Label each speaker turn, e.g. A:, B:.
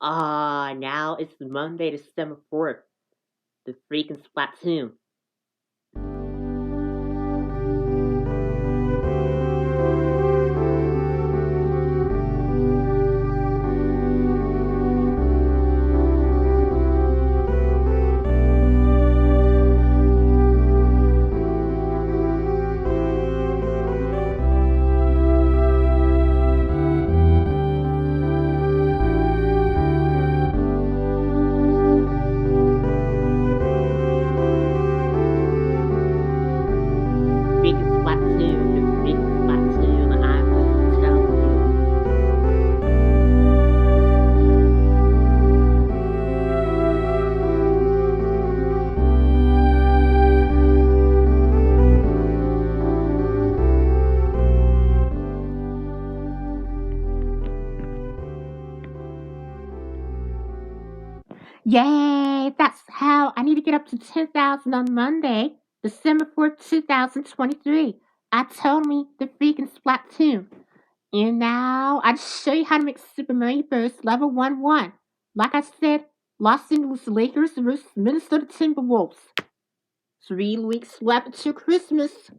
A: Now it's Monday, December 4th. The freaking Splatoon. Freaking Splatoon. The freaking Splatoon. I'm just telling you.
B: Yay! That's how I need to get up to 10,000 on Monday, December 4th, 2023. I told me the freaking Splatoon. And now I just show you how to make Super Mario Bros. Level 1-1. Like I said, Los Angeles Lakers versus Minnesota Timberwolves. 3 weeks left to Christmas.